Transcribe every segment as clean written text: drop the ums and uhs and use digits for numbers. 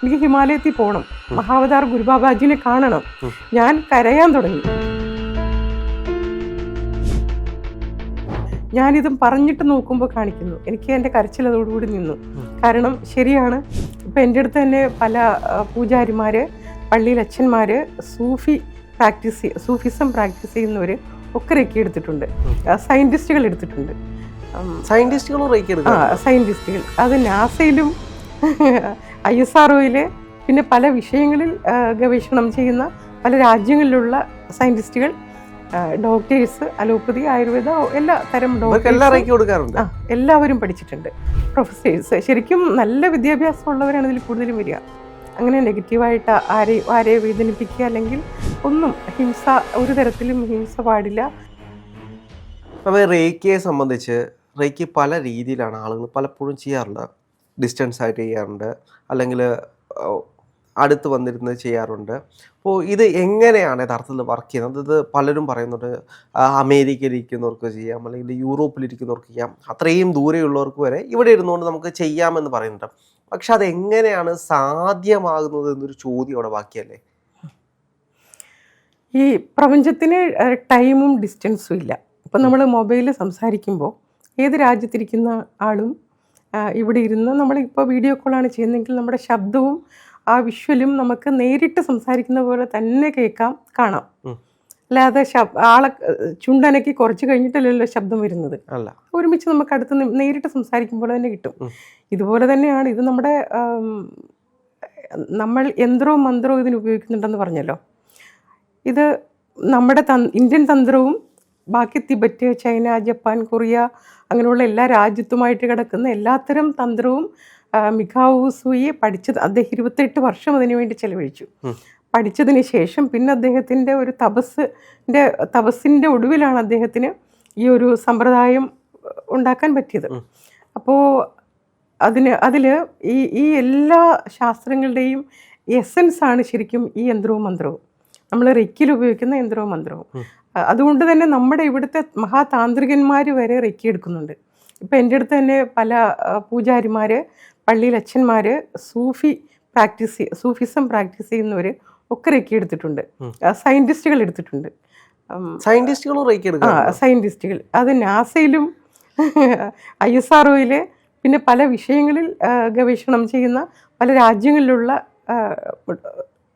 എനിക്ക് ഹിമാലയത്തിൽ പോകണം, മഹാവതാർ ഗുരുബാബാജിനെ കാണണം. ഞാൻ കരയാൻ തുടങ്ങി. ഞാനിതും പറഞ്ഞിട്ട് നോക്കുമ്പോൾ കാണിക്കുന്നു, എനിക്ക് എൻ്റെ കരച്ചിൽ അതോടുകൂടി നിന്നു. കാരണം ശരിയാണ്, ഇപ്പം എൻ്റെ അടുത്ത് തന്നെ പല പൂജാരിമാർ, പള്ളിയിൽ അച്ഛന്മാർ, സൂഫിസം പ്രാക്ടീസ് ചെയ്യുന്നവർ ഒക്കെ റെക്കി എടുത്തിട്ടുണ്ട്, സയൻറ്റിസ്റ്റുകൾ എടുത്തിട്ടുണ്ട്. സയൻറ്റിസ്റ്റുകൾ അത് നാസയിലും ISROയിൽ പിന്നെ പല വിഷയങ്ങളിൽ ഗവേഷണം ചെയ്യുന്ന പല രാജ്യങ്ങളിലുള്ള സയൻറ്റിസ്റ്റുകൾ, ഡോക്ടേഴ്സ്, അലോപ്പതി, ആയുർവേദ എല്ലാ തരം ഡോക്ടേഴ്സ് എല്ലാവരും പഠിച്ചിട്ടുണ്ട്. പ്രൊഫസേഴ്സ് ശരിക്കും നല്ല വിദ്യാഭ്യാസമുള്ളവരാണ് ഇതിൽ കൂടുതലും വരിക. അങ്ങനെ നെഗറ്റീവായിട്ട് ആരെയും വേദനിപ്പിക്കുക അല്ലെങ്കിൽ ഒന്നും, ഹിംസ, ഒരു തരത്തിലും ഹിംസ പാടില്ല. അപ്പോൾ റേക്കിയെ സംബന്ധിച്ച് റേക്കി പല രീതിയിലാണ് ആളുകൾ പലപ്പോഴും ചെയ്യാറുള്ളത്. ഡിസ്റ്റൻസ് ആയിട്ട് ചെയ്യാറുണ്ട്, അല്ലെങ്കിൽ അടുത്ത് വന്നിരുന്ന് ചെയ്യാറുണ്ട്. അപ്പോൾ ഇത് എങ്ങനെയാണ് യഥാർത്ഥത്തിൽ വർക്ക് ചെയ്യുന്നത്? ഇത് പലരും പറയുന്നുണ്ട് അമേരിക്കയിലിരിക്കുന്നവർക്ക് ചെയ്യാം, അല്ലെങ്കിൽ യൂറോപ്പിലിരിക്കുന്നവർക്ക് ചെയ്യാം, അത്രയും ദൂരെയുള്ളവർക്ക് വരെ ഇവിടെ ഇരുന്നുകൊണ്ട് നമുക്ക് ചെയ്യാമെന്ന് പറയുന്നുണ്ട്. പക്ഷെ അതെങ്ങനെയാണ് സാധ്യമാകുന്നത് എന്നൊരു ചോദ്യം അവിടെ ബാക്കിയല്ലേ? ഈ പ്രപഞ്ചത്തിന് ടൈമും ഡിസ്റ്റൻസും ഇല്ല. ഇപ്പം നമ്മൾ മൊബൈലിൽ സംസാരിക്കുമ്പോൾ ഏത് രാജ്യത്തിരിക്കുന്ന ആളും ഇവിടെ ഇരുന്ന്, നമ്മളിപ്പോൾ വീഡിയോ കോളാണ് ചെയ്യുന്നതെങ്കിൽ നമ്മുടെ ശബ്ദവും ആ വിഷ്വലും നമുക്ക് നേരിട്ട് സംസാരിക്കുന്ന പോലെ തന്നെ കേൾക്കാം, കാണാം. അല്ലാതെ ആളെ ചുണ്ടനക്കി കുറച്ച് കഴിഞ്ഞിട്ടല്ലല്ലോ ശബ്ദം വരുന്നത്. ഒരുമിച്ച് നമുക്ക് അടുത്ത് നേരിട്ട് സംസാരിക്കുമ്പോൾ തന്നെ കിട്ടും. ഇതുപോലെ തന്നെയാണ് ഇത്. നമ്മൾ യന്ത്രവും മന്ത്രവും ഇതിന് ഉപയോഗിക്കുന്നുണ്ടെന്ന് പറഞ്ഞല്ലോ. ഇത് നമ്മുടെ ഇന്ത്യൻ തന്ത്രവും ബാക്കി തിബറ്റ്, ചൈന, ജപ്പാൻ, കൊറിയ അങ്ങനെയുള്ള എല്ലാ രാജ്യത്തുമായിട്ട് കിടക്കുന്ന എല്ലാത്തരം തന്ത്രവും മിഖാവു സൂയി പഠിച്ചത്. അദ്ദേഹം 28 വർഷം അതിനു വേണ്ടി ചെലവഴിച്ചു. പഠിച്ചതിന് ശേഷം പിന്നെ അദ്ദേഹത്തിൻ്റെ ഒരു തപസ്സിൻ്റെ ഒടുവിലാണ് അദ്ദേഹത്തിന് ഈ ഒരു സമ്പ്രദായം ഉണ്ടാക്കാൻ പറ്റിയത്. അപ്പോൾ അതിൽ ഈ എല്ലാ ശാസ്ത്രങ്ങളുടെയും എസൻസാണ് ശരിക്കും ഈ യന്ത്രവും മന്ത്രവും, നമ്മൾ റെക്കിയിൽ ഉപയോഗിക്കുന്ന യന്ത്രവും മന്ത്രവും. അതുകൊണ്ട് തന്നെ നമ്മുടെ ഇവിടുത്തെ മഹാതാന്ത്രികന്മാർ വരെ റെക്കി എടുക്കുന്നുണ്ട്. ഇപ്പം എൻ്റെ അടുത്ത് തന്നെ പല പൂജാരിമാർ, പള്ളിയിൽ അച്ഛന്മാർ, സൂഫിസം പ്രാക്ടീസ് ചെയ്യുന്നവർ ഒക്കെ റെക്കി എടുത്തിട്ടുണ്ട്, സയൻറ്റിസ്റ്റുകൾ എടുത്തിട്ടുണ്ട്. സയൻറ്റിസ്റ്റുകൾ അത് നാസയിലും ISROയിൽ പിന്നെ പല വിഷയങ്ങളിൽ ഗവേഷണം ചെയ്യുന്ന പല രാജ്യങ്ങളിലുള്ള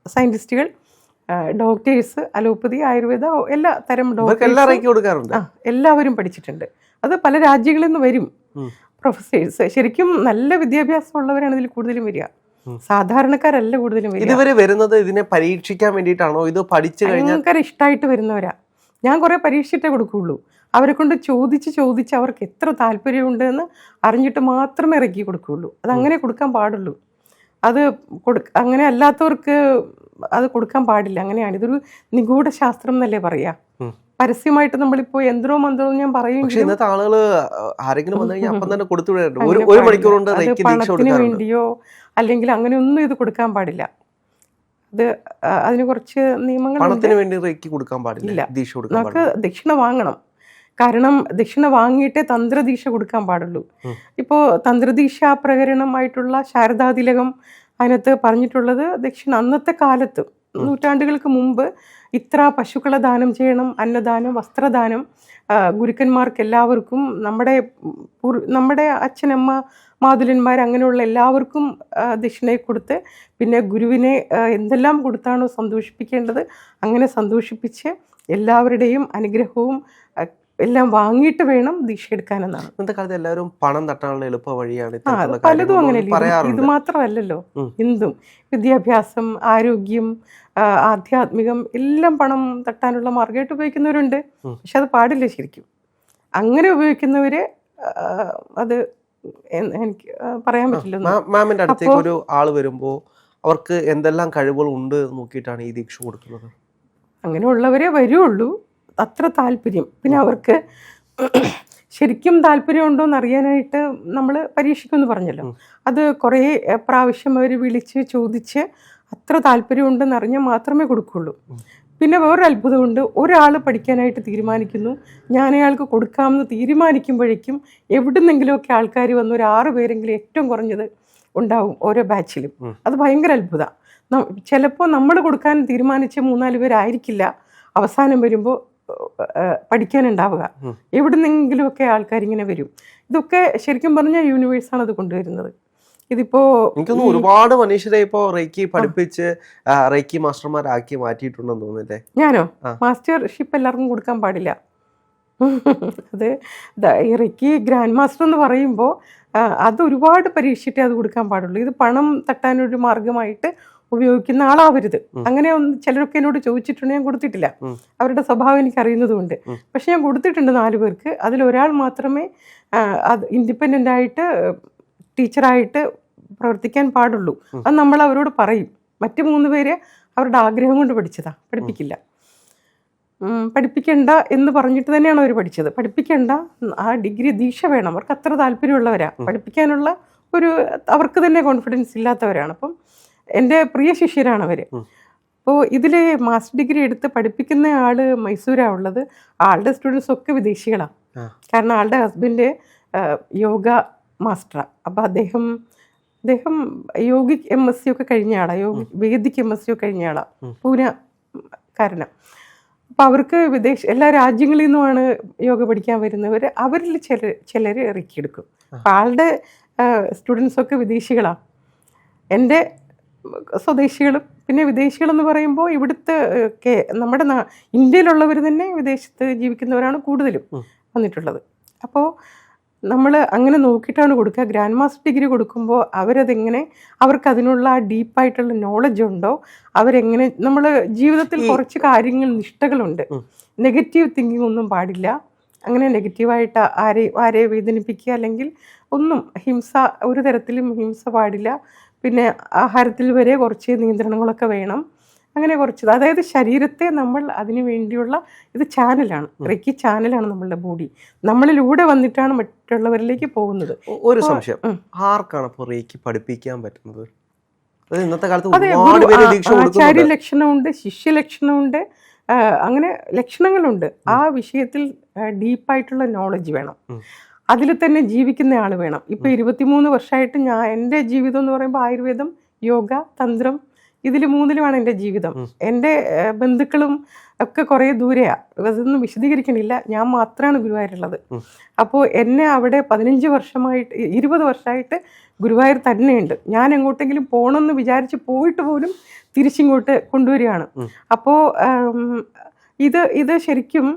സയൻറ്റിസ്റ്റുകൾ, ഡോക്ടേഴ്സ്, അലോപ്പതി, ആയുർവേദ എല്ലാ തരം ഡോക്ടേഴ്സ് എല്ലാവരും പഠിച്ചിട്ടുണ്ട്. അത് പല രാജ്യങ്ങളിൽ നിന്ന് വരും പ്രൊഫസേഴ്സ്. ശരിക്കും നല്ല വിദ്യാഭ്യാസമുള്ളവരാണ് ഇതിൽ കൂടുതലും വരിക, സാധാരണക്കാരല്ല കൂടുതലും വരിക. ഇതുവരെ വരുന്നത് ഇതിനെ പരീക്ഷിക്കാൻ വേണ്ടിയിട്ടാണോ? ഇത് പഠിച്ചു കഴിഞ്ഞാൽ ഭയങ്കര ഇഷ്ടമായിട്ട് വരുന്നവരാ. ഞാൻ കുറേ പരീക്ഷിച്ചിട്ടേ കൊടുക്കുകയുള്ളൂ. അവരെ കൊണ്ട് ചോദിച്ച് അവർക്ക് എത്ര താല്പര്യമുണ്ട് എന്ന് അറിഞ്ഞിട്ട് മാത്രമേ ഇറക്കി കൊടുക്കുകയുള്ളൂ. അതങ്ങനെ കൊടുക്കാൻ പാടുള്ളൂ. അത് അങ്ങനെ അല്ലാത്തവർക്ക് അത് കൊടുക്കാൻ പാടില്ല. അങ്ങനെയാണ്. ഇതൊരു നിഗൂഢ ശാസ്ത്രം എന്നല്ലേ പറയാ. പരസ്യമായിട്ട് നമ്മളിപ്പോൾ യന്ത്രവും മന്ത്രവും ഞാൻ പറയും, പണത്തിന് വേണ്ടിയോ അല്ലെങ്കിൽ അങ്ങനെയൊന്നും ഇത് കൊടുക്കാൻ പാടില്ല. അത് അതിന് കുറച്ച് നിയമങ്ങളുണ്ട്. നമുക്ക് ദക്ഷിണ വാങ്ങണം. കാരണം ദക്ഷിണ വാങ്ങിയിട്ടേ തന്ത്രദീക്ഷ കൊടുക്കാൻ പാടുള്ളൂ. ഇപ്പോൾ തന്ത്രദീക്ഷ പ്രകരണമായിട്ടുള്ള ശാരദാതിലകം അതിനകത്ത് പറഞ്ഞിട്ടുള്ളത്, ദക്ഷിണ അന്നത്തെ കാലത്ത് നൂറ്റാണ്ടുകൾക്ക് മുമ്പ് ഇത്ര പശുക്കളെ ദാനം ചെയ്യണം, അന്നദാനം, വസ്ത്രദാനം, ഗുരുക്കന്മാർക്ക് എല്ലാവർക്കും, നമ്മുടെ അച്ഛനമ്മ മാതുലന്മാർ അങ്ങനെയുള്ള എല്ലാവർക്കും ദക്ഷിണയെ കൊടുത്ത്, പിന്നെ ഗുരുവിനെ എന്തെല്ലാം കൊടുത്താണോ സന്തോഷിപ്പിക്കേണ്ടത് അങ്ങനെ സന്തോഷിപ്പിച്ച് എല്ലാവരുടെയും അനുഗ്രഹവും എല്ലാം വാങ്ങിയിട്ട് വേണം ദീക്ഷ എടുക്കാനെന്നാണ്. ഇന്നത്തെ കാലത്ത് എല്ലാവരും പണം തട്ടാനുള്ള എളുപ്പ വഴിയാണ് പലതും അങ്ങനെ. ഇത് മാത്രമല്ലല്ലോ, എന്തും വിദ്യാഭ്യാസം, ആരോഗ്യം, ആധ്യാത്മികം എല്ലാം പണം തട്ടാനുള്ള മാർഗമായിട്ട് ഉപയോഗിക്കുന്നവരുണ്ട്. പക്ഷെ അത് പാടില്ല ശരിക്കും. അങ്ങനെ ഉപയോഗിക്കുന്നവര് അത് എനിക്ക് പറയാൻ പറ്റില്ല. മാമിന്റെ അടുത്തേക്ക് ഒരു ആള് വരുമ്പോ അവർക്ക് എന്തെല്ലാം കഴിവുകൾ ഉണ്ട് നോക്കിയിട്ടാണ് ഈ ദീക്ഷ കൊടുക്കുന്നത്? അങ്ങനെയുള്ളവരെ വരുള്ളൂ. അത്ര താല്പര്യം, പിന്നെ അവർക്ക് ശരിക്കും താല്പര്യമുണ്ടോ എന്ന് അറിയാനായിട്ട് നമ്മൾ പരീക്ഷിക്കുമെന്ന് പറഞ്ഞല്ലോ. അത് കുറേ പ്രാവശ്യം അവർ വിളിച്ച് ചോദിച്ച് അത്ര താല്പര്യമുണ്ടെന്ന് അറിഞ്ഞാൽ മാത്രമേ കൊടുക്കുകയുള്ളൂ. പിന്നെ വേറൊരു അത്ഭുതമുണ്ട്. ഒരാൾ പഠിക്കാനായിട്ട് തീരുമാനിക്കുന്നു, ഞാൻ അയാൾക്ക് കൊടുക്കാമെന്ന് തീരുമാനിക്കുമ്പോഴേക്കും എവിടുന്നെങ്കിലുമൊക്കെ ആൾക്കാർ വന്ന് ഒരു 6 പേരെങ്കിലും ഏറ്റവും കുറഞ്ഞത് ഉണ്ടാവും ഓരോ ബാച്ചിലും. അത് ഭയങ്കര അത്ഭുതം. ചിലപ്പോൾ നമ്മൾ കൊടുക്കാൻ തീരുമാനിച്ച 3-4 പേരായിരിക്കില്ല അവസാനം വരുമ്പോൾ പഠിക്കാനുണ്ടാവുക. എവിടുന്നെങ്കിലുമൊക്കെ ആൾക്കാരിങ്ങനെ വരും. ഇതൊക്കെ ശരിക്കും പറഞ്ഞാൽ യൂണിവേഴ്സാണ് അത് കൊണ്ടുവരുന്നത്. ഇതിപ്പോ എനിക്കൊന്ന് ഒരുപാട് മനുഷ്യരെ ഇപ്പോ റേക്കി പഠിപ്പിച്ച് റേക്കി മാസ്റ്റർമാരാക്കി മാറ്റിയിട്ടുണ്ടെന്ന് തോന്നുന്നില്ലേ? ഞാനോ? മാസ്റ്റർഷിപ്പ് എല്ലാവർക്കും കൊടുക്കാൻ പാടില്ല. അത് ഈ റേക്കി ഗ്രാൻഡ് മാസ്റ്റർ എന്ന് പറയുമ്പോൾ അത് ഒരുപാട് പരീക്ഷിച്ചിട്ടേ അത് കൊടുക്കാൻ പാടുള്ളൂ. ഇത് പണം തട്ടാനൊരു മാർഗമായിട്ട് ഉപയോഗിക്കുന്ന ആളാവരുത്. അങ്ങനെ ഒന്ന് ചിലരൊക്കെ എന്നോട് ചോദിച്ചിട്ടുണ്ട്, ഞാൻ കൊടുത്തിട്ടില്ല. അവരുടെ സ്വഭാവം എനിക്ക് അറിയുന്നതുകൊണ്ട്. പക്ഷെ ഞാൻ കൊടുത്തിട്ടുണ്ട് 4 പേർക്ക്. അതിലൊരാൾ മാത്രമേ അത് ഇൻഡിപെൻഡൻ്റ് ആയിട്ട് ടീച്ചറായിട്ട് പ്രവർത്തിക്കാൻ പാടുള്ളൂ. അത് നമ്മൾ അവരോട് പറയും. മറ്റ് 3 പേര് അവരുടെ ആഗ്രഹം കൊണ്ട് പഠിച്ചതാ, പഠിപ്പിക്കില്ല. പഠിപ്പിക്കണ്ട എന്ന് പറഞ്ഞിട്ട് തന്നെയാണ് അവർ പഠിച്ചത്. പഠിപ്പിക്കണ്ട, ആ ഡിഗ്രി ദീക്ഷ വേണം. അവർക്ക് അത്ര താല്പര്യമുള്ളവരാ. പഠിപ്പിക്കാനുള്ള അവർക്ക് തന്നെ കോൺഫിഡൻസ് ഇല്ലാത്തവരാണ്. അപ്പം എൻ്റെ പ്രിയ ശിഷ്യരാണ് അവർ. അപ്പോൾ ഇതിൽ മാസ്റ്റർ ഡിഗ്രി എടുത്ത് പഠിപ്പിക്കുന്ന ആള് മൈസൂരാണ് ഉള്ളത്. ആളുടെ സ്റ്റുഡൻസ് ഒക്കെ വിദേശികളാണ്. കാരണം ആളുടെ ഹസ്ബൻഡ് യോഗ മാസ്റ്ററാണ്. അപ്പോൾ അദ്ദേഹം യോഗിക് MSc ഒക്കെ കഴിഞ്ഞ ആളാണ്. വേദിക് MSc ഒക്കെ കഴിഞ്ഞ ആളാണ്, പൂനെക്കാരനാണ്. അപ്പോൾ അവർക്ക് എല്ലാ രാജ്യങ്ങളിൽ നിന്നുമാണ് യോഗ പഠിക്കാൻ വരുന്നവർ. അവരിൽ ചിലർ ഇറക്കിയെടുക്കും. അപ്പോൾ ആളുടെ സ്റ്റുഡൻസൊക്കെ വിദേശികളാണ്. എൻ്റെ സ്വദേശികളും പിന്നെ വിദേശികളെന്ന് പറയുമ്പോൾ ഇവിടുത്തെ നമ്മുടെ ഇന്ത്യയിലുള്ളവർ തന്നെ വിദേശത്ത് ജീവിക്കുന്നവരാണ് കൂടുതലും വന്നിട്ടുള്ളത്. അപ്പോൾ നമ്മൾ അങ്ങനെ നോക്കിയിട്ടാണ് കൊടുക്കുക. ഗ്രാൻഡ് മാസ്റ്റർ ഡിഗ്രി കൊടുക്കുമ്പോൾ അവർക്ക് അതിനുള്ള ആ ഡീപ്പായിട്ടുള്ള നോളജ് ഉണ്ടോ, അവരെങ്ങനെ, നമ്മൾ ജീവിതത്തിൽ കുറച്ച് കാര്യങ്ങൾ നിഷ്ഠകളുണ്ട്. നെഗറ്റീവ് തിങ്കിങ് ഒന്നും പാടില്ല. അങ്ങനെ നെഗറ്റീവായിട്ട് ആരെ വേദനിപ്പിക്കുക അല്ലെങ്കിൽ ഒന്നും ഒരു തരത്തിലും ഹിംസ പാടില്ല. പിന്നെ ആഹാരത്തിൽ വരെ കുറച്ച് നിയന്ത്രണങ്ങളൊക്കെ വേണം. അങ്ങനെ കുറച്ച്, അതായത് ശരീരത്തെ നമ്മൾ അതിനു വേണ്ടിയുള്ള ഇത് ചാനലാണ്, റേക്കി ചാനലാണ് നമ്മളുടെ ബോഡി. നമ്മളിലൂടെ വന്നിട്ടാണ് മറ്റുള്ളവരിലേക്ക് പോകുന്നത്. ഒരു സംശയം, ആർക്കാണ് അപ്പോൾ റേക്കി പഠിപ്പിക്കാൻ പറ്റുന്നത്? ഇന്നത്തെ കാലത്ത് ആചാര്യ ലക്ഷണമുണ്ട്, ശിഷ്യ ലക്ഷണമുണ്ട്, അങ്ങനെ ലക്ഷണങ്ങളുണ്ട്. ആ വിഷയത്തിൽ ഡീപ്പായിട്ടുള്ള നോളജ് വേണം. അതിൽ തന്നെ ജീവിക്കുന്ന ആൾ വേണം. ഇപ്പോൾ 23 വർഷമായിട്ട് എൻ്റെ ജീവിതം എന്ന് പറയുമ്പോൾ ആയുർവേദം, യോഗ, തന്ത്രം, ഇതിൽ 3ലുമാണ് എൻ്റെ ജീവിതം. എൻ്റെ ബന്ധുക്കളും ഒക്കെ കുറേ ദൂരെയാണ്. അതൊന്നും വിശദീകരിക്കണില്ല. ഞാൻ മാത്രമാണ് ഗുരുവായൂരുള്ളത്. അപ്പോൾ എന്നെ അവിടെ 15 വർഷമായിട്ട് 20 വർഷമായിട്ട് ഗുരുവായൂർ തന്നെയുണ്ട്. ഞാൻ എങ്ങോട്ടെങ്കിലും പോകണമെന്ന് വിചാരിച്ച് പോയിട്ട് പോലും തിരിച്ചിങ്ങോട്ട് കൊണ്ടുവരികയാണ്. അപ്പോൾ ഇത് ശരിക്കും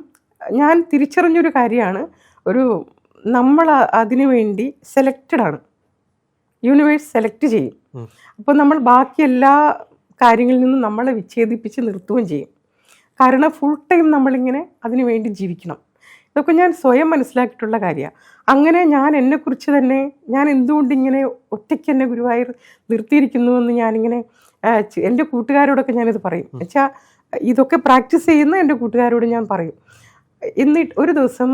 ഞാൻ തിരിച്ചറിഞ്ഞൊരു കാര്യമാണ്. നമ്മൾ അതിനു വേണ്ടി സെലക്റ്റഡാണ്. യൂണിവേഴ്സ് സെലക്ട് ചെയ്യും. അപ്പോൾ നമ്മൾ ബാക്കി എല്ലാ കാര്യങ്ങളിൽ നിന്നും നമ്മളെ വിച്ഛേദിപ്പിച്ച് നിർത്തുകയും ചെയ്യും. കാരണം ഫുൾ ടൈം നമ്മളിങ്ങനെ അതിനു വേണ്ടി ജീവിക്കണം. ഇതൊക്കെ ഞാൻ സ്വയം മനസ്സിലാക്കിയിട്ടുള്ള കാര്യമാണ്. അങ്ങനെ ഞാൻ എന്നെക്കുറിച്ച് തന്നെ, ഞാൻ എന്തുകൊണ്ട് ഇങ്ങനെ ഒറ്റയ്ക്ക് എന്നെ ഗുരുവായൂർ നിർത്തിയിരിക്കുന്നു എന്ന് ഞാനിങ്ങനെ എൻ്റെ കൂട്ടുകാരോടൊക്കെ ഞാനിത് പറയും. വെച്ചാൽ ഇതൊക്കെ പ്രാക്ടീസ് ചെയ്യുന്ന എൻ്റെ കൂട്ടുകാരോട് ഞാൻ പറയും. എന്നിട്ട് ഒരു ദിവസം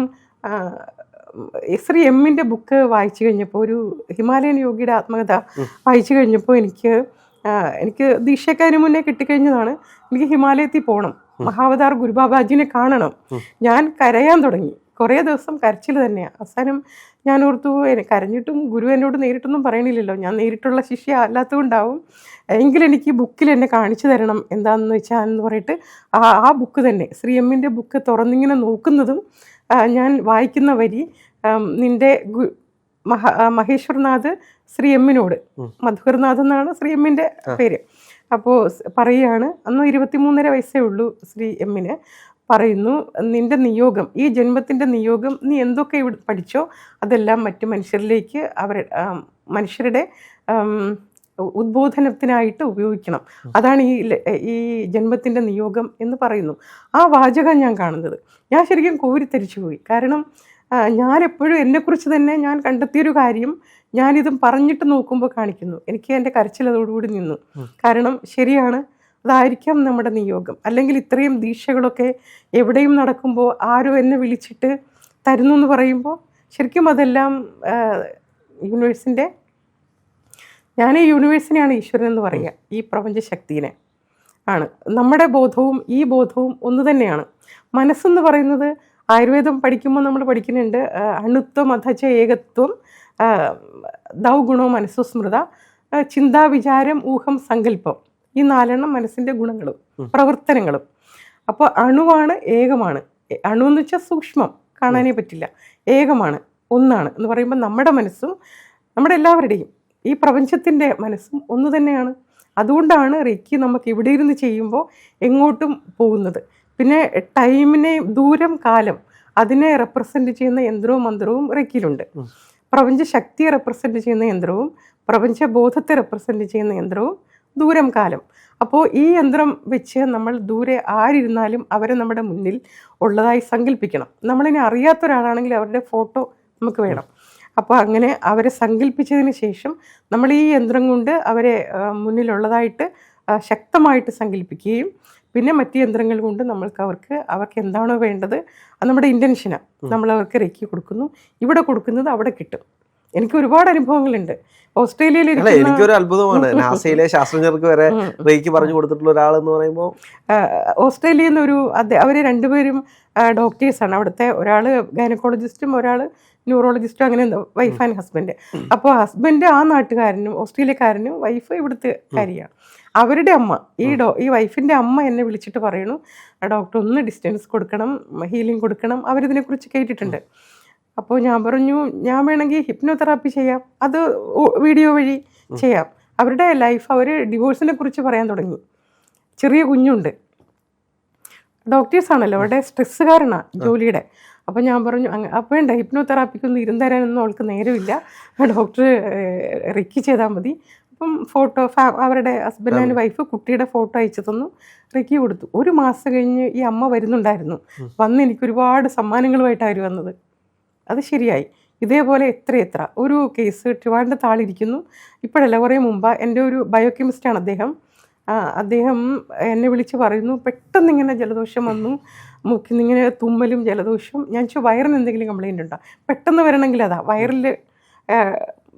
ശ്രീ എമ്മിൻ്റെ ബുക്ക് വായിച്ചു കഴിഞ്ഞപ്പോൾ, ഒരു ഹിമാലയൻ യോഗിയുടെ ആത്മകഥ വായിച്ചു കഴിഞ്ഞപ്പോൾ എനിക്ക് ദീക്ഷക്കാരന് മുന്നേ കിട്ടിക്കഴിഞ്ഞതാണ്. എനിക്ക് ഹിമാലയത്തിൽ പോകണം, മഹാവതാർ ഗുരുബാബാജിനെ കാണണം. ഞാൻ കരയാൻ തുടങ്ങി. കുറേ ദിവസം കരച്ചിൽ തന്നെയാണ്. അവസാനം ഞാൻ ഓർത്തു, കരഞ്ഞിട്ടും ഗുരു എന്നോട് നേരിട്ടൊന്നും പറയണില്ലല്ലോ, ഞാൻ നേരിട്ടുള്ള ശിഷ്യ അല്ലാത്തതുകൊണ്ടാവും, എങ്കിലെനിക്ക് ബുക്കിൽ എന്നെ കാണിച്ചു തരണം എന്താണെന്ന് വെച്ചാൽ എന്ന് പറഞ്ഞിട്ട് ആ ബുക്ക് തന്നെ, ശ്രീ എമ്മിൻ്റെ ബുക്ക് തുറന്നിങ്ങനെ നോക്കുന്നതും ഞാൻ വായിക്കുന്ന വരി, നിൻ്റെ മഹേശ്വർനാഥ് ശ്രീ എമ്മിനോട്, മധുകർനാഥ് എന്നാണ് ശ്രീ എമ്മിൻ്റെ പേര്, അപ്പോൾ പറയുകയാണ്, അന്ന് 23.5 വയസ്സേ ഉള്ളൂ ശ്രീ എമ്മിന്, പറയുന്നു, നിൻ്റെ നിയോഗം, ഈ ജന്മത്തിൻ്റെ നിയോഗം, നീ എന്തൊക്കെ ഇവിടെ പഠിച്ചോ അതെല്ലാം മറ്റു മനുഷ്യരിലേക്ക് മനുഷ്യരുടെ ഉദ്ബോധനത്തിനായിട്ട് ഉപയോഗിക്കണം. അതാണ് ഈ ജന്മത്തിൻ്റെ നിയോഗം എന്ന് പറയുന്നു. ആ വാചകം ഞാൻ കാണുന്നത്, ഞാൻ ശരിക്കും കോരിത്തരിച്ചു പോയി. കാരണം ഞാനെപ്പോഴും എന്നെക്കുറിച്ച് തന്നെ ഞാൻ കണ്ടെത്തിയൊരു കാര്യം ഞാനിതും പറഞ്ഞിട്ട് നോക്കുമ്പോൾ കാണിക്കുന്നു. എനിക്ക് എൻ്റെ കരച്ചിൽ അതോടുകൂടി നിന്നു. കാരണം ശരിയാണ്, അതായിരിക്കാം നമ്മുടെ നിയോഗം. അല്ലെങ്കിൽ ഇത്രയും ദീക്ഷകളൊക്കെ എവിടെയും നടക്കുമ്പോൾ ആരോ എന്നെ വിളിച്ചിട്ട് തരുന്നു എന്ന് പറയുമ്പോൾ ശരിക്കും അതെല്ലാം യൂണിവേഴ്സിൻ്റെ, ഞാൻ ഈ യൂണിവേഴ്സിനെയാണ് ഈശ്വരൻ എന്ന് പറയുക, ഈ പ്രപഞ്ചശക്തിനെ ആണ്. നമ്മുടെ ബോധവും ഈ ബോധവും ഒന്ന് തന്നെയാണ്. മനസ്സെന്ന് പറയുന്നത് ആയുർവേദം പഠിക്കുമ്പോൾ നമ്മൾ പഠിക്കുന്നുണ്ട്, അണുത്വം അഥച്ച ഏകത്വം ദൗ ഗുണോ മനസ്സു സ്മൃത ചിന്താ, വിചാരം, ഊഹം, സങ്കല്പം, ഈ 4 മനസ്സിൻ്റെ ഗുണങ്ങളും പ്രവർത്തനങ്ങളും. അപ്പോൾ അണുവാണ്, ഏകമാണ്. അണു എന്ന് വെച്ചാൽ സൂക്ഷ്മം, കാണാനേ പറ്റില്ല. ഏകമാണ്, ഒന്നാണ് എന്ന് പറയുമ്പോൾ നമ്മുടെ മനസ്സും നമ്മുടെ എല്ലാവരുടെയും ഈ പ്രപഞ്ചത്തിൻ്റെ മനസ്സും ഒന്ന് തന്നെയാണ്. അതുകൊണ്ടാണ് റെക്കി നമുക്ക് ഇവിടെ ഇരുന്ന് ചെയ്യുമ്പോൾ എങ്ങോട്ടും പോകുന്നത്. പിന്നെ ടൈമിനെ, ദൂരം, കാലം അതിനെ റെപ്രസെൻ്റ് ചെയ്യുന്ന യന്ത്രവും മന്ത്രവും റെക്കിയിലുണ്ട്. പ്രപഞ്ച ശക്തിയെ റെപ്രസെൻ്റ് ചെയ്യുന്ന യന്ത്രവും പ്രപഞ്ചബോധത്തെ റെപ്രസെൻ്റ് ചെയ്യുന്ന യന്ത്രവും ദൂരം, കാലം. അപ്പോൾ ഈ യന്ത്രം വെച്ച് നമ്മൾ ദൂരെ ആരിരുന്നാലും അവരെ നമ്മുടെ മുന്നിൽ ഉള്ളതായി സങ്കല്പിക്കണം. നമ്മളിനെ അറിയാത്ത ഒരാളാണെങ്കിൽ അവരുടെ ഫോട്ടോ നമുക്ക് വേണം. അപ്പോൾ അങ്ങനെ അവരെ സങ്കല്പിച്ചതിന് ശേഷം നമ്മൾ ഈ യന്ത്രം കൊണ്ട് അവരെ മുന്നിലുള്ളതായിട്ട് ശക്തമായിട്ട് സങ്കല്പിക്കുകയും പിന്നെ മറ്റ് യന്ത്രങ്ങൾ കൊണ്ട് അവർക്ക് എന്താണോ വേണ്ടത് അത് നമ്മുടെ ഇൻറ്റൻഷനാണ്. നമ്മൾ അവർക്ക് റെക്കി കൊടുക്കുന്നു. ഇവിടെ കൊടുക്കുന്നത് അവിടെ കിട്ടും. എനിക്ക് ഒരുപാട് അനുഭവങ്ങളുണ്ട്. ഓസ്ട്രേലിയയിൽ എനിക്കൊരു അത്ഭുതമാണ്, നാസയിലെ ശാസ്ത്രജ്ഞർക്ക് വരെ റെക്കി പറഞ്ഞു കൊടുത്തിട്ടുള്ള ഒരാളെന്ന് പറയുമ്പോൾ. ഓസ്ട്രേലിയയിൽ നിന്ന് അവർ രണ്ടുപേരും ഡോക്ടേഴ്സാണ്. അവിടുത്തെ ഒരാൾ ഗൈനക്കോളജിസ്റ്റും ഒരാൾ ന്യൂറോളജിസ്റ്റും, അങ്ങനെ വൈഫ് ആൻഡ് ഹസ്ബൻഡ്. അപ്പോൾ ഹസ്ബൻഡ് ആ നാട്ടുകാരനും ഓസ്ട്രേലിയക്കാരനും വൈഫ് ഇവിടുത്തെ കാര്യമാണ്. അവരുടെ അമ്മ ഈ വൈഫിൻ്റെ അമ്മ എന്നെ വിളിച്ചിട്ട് പറയണു, ഡോക്ടർ ഒന്ന് ഡിസ്റ്റൻസ് കൊടുക്കണം, ഹീലിംഗ് കൊടുക്കണം. അവരിതിനെക്കുറിച്ച് കേട്ടിട്ടുണ്ട്. അപ്പോൾ ഞാൻ പറഞ്ഞു, ഞാൻ വേണമെങ്കിൽ ഹിപ്നോതെറാപ്പി ചെയ്യാം, അത് വീഡിയോ വഴി ചെയ്യാം. അവരുടെ ലൈഫ്, അവർ ഡിവോഴ്സിനെ കുറിച്ച് പറയാൻ തുടങ്ങി. ചെറിയ കുഞ്ഞുണ്ട്, ഡോക്ടേഴ്സാണല്ലോ, അവരുടെ സ്ട്രെസ് കാരണമാണ് ജോലിയുടെ. അപ്പോൾ ഞാൻ പറഞ്ഞു, അപ്പോൾ വേണ്ട, ഹിപ്നോതെറാപ്പിക്കൊന്നും ഇരുന്നരാനൊന്നും അവൾക്ക് നേരമില്ല, ഡോക്ടർ റെക്കി ചെയ്താൽ മതി. അപ്പം ഫോട്ടോ, അവരുടെ ഹസ്ബൻഡ് ആൻഡ് വൈഫ് കുട്ടിയുടെ ഫോട്ടോ അയച്ചു തന്നു, റെക്കി കൊടുത്തു. 1 മാസം കഴിഞ്ഞ് ഈ അമ്മ വരുന്നുണ്ടായിരുന്നു. വന്ന് എനിക്ക് ഒരുപാട് സമ്മാനങ്ങളുമായിട്ടാണ് വന്നത്. അത് ശരിയായി. ഇതേപോലെ എത്ര ഒരു കേസ് ട്രിവാൻഡ്രത്ത് ആളിരിക്കുന്നു, ഇപ്പോഴല്ല കുറേ മുമ്പ്. എൻ്റെ ഒരു ബയോകെമിസ്റ്റാണ് അദ്ദേഹം എന്നെ വിളിച്ച് പറയുന്നു, പെട്ടെന്ന് ഇങ്ങനെ ജലദോഷം വന്നു, മൂക്കിന്നിങ്ങനെ തുമ്മലും ജലദോഷം. ഞാൻ ചോദിച്ചു, വയറിന് എന്തെങ്കിലും കംപ്ലയിൻ്റ് ഉണ്ടോ? പെട്ടെന്ന് വരണമെങ്കിൽ അതാ വയറിൽ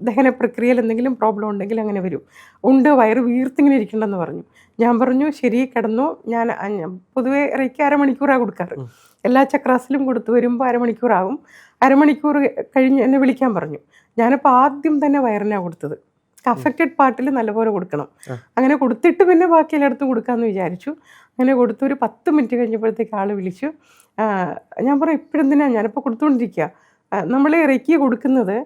ദഹന പ്രക്രിയയിൽ എന്തെങ്കിലും പ്രോബ്ലം ഉണ്ടെങ്കിൽ അങ്ങനെ വരും. ഉണ്ട്, വയറ് വീർത്തിങ്ങനെ ഇരിക്കണ്ടെന്ന് പറഞ്ഞു. ഞാൻ പറഞ്ഞു, ശരി, കിടന്നു. ഞാൻ പൊതുവേ റെക്കി 1/2 മണിക്കൂറാണ് കൊടുക്കാറ്. എല്ലാ ചക്രാസിലും കൊടുത്തു വരുമ്പോൾ 1/2 മണിക്കൂറാകും. 1/2 മണിക്കൂർ കഴിഞ്ഞ് എന്നെ വിളിക്കാൻ പറഞ്ഞു. ഞാനപ്പോൾ ആദ്യം തന്നെ വയറിനാണ് കൊടുത്തത്. അഫക്റ്റഡ് പാർട്ടിൽ നല്ലപോലെ കൊടുക്കണം. അങ്ങനെ കൊടുത്തിട്ട് പിന്നെ ബാക്കി എല്ലായിടത്തും കൊടുക്കാമെന്ന് വിചാരിച്ചു. അങ്ങനെ കൊടുത്തു. ഒരു 10 മിനിറ്റ് കഴിഞ്ഞപ്പോഴത്തേക്ക് ആൾ വിളിച്ചു. ഞാൻ പറഞ്ഞു, ഇപ്പോഴെന്തിനാ, ഞാനിപ്പോൾ കൊടുത്തുകൊണ്ടിരിക്കുക. നമ്മൾ റെക്കി കൊടുക്കുന്നത്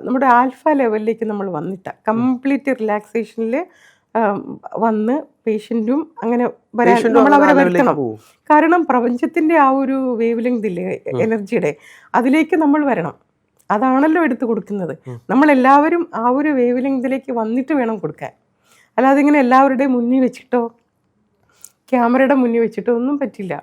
നമ്മുടെ ആൽഫ ലെവലിലേക്ക് നമ്മൾ വന്നിട്ടാണ്, കംപ്ലീറ്റ് റിലാക്സേഷനിൽ വന്ന് പേഷ്യൻറ്റും അങ്ങനെ വരാൻ നമ്മൾ അവരെ വരുത്തണം. കാരണം പ്രപഞ്ചത്തിൻ്റെ ആ ഒരു വേവ് ലെങ്തില്ലേ എനർജിയുടെ, അതിലേക്ക് നമ്മൾ വരണം. അതാണല്ലോ എടുത്ത് കൊടുക്കുന്നത്. നമ്മളെല്ലാവരും ആ ഒരു വേവ് ലെങ്തിലേക്ക് വന്നിട്ട് വേണം കൊടുക്കാൻ. അല്ലാതെ ഇങ്ങനെ എല്ലാവരുടെയും മുന്നിൽ വെച്ചിട്ടോ ക്യാമറയുടെ മുന്നിൽ വെച്ചിട്ടോ ഒന്നും പറ്റില്ല.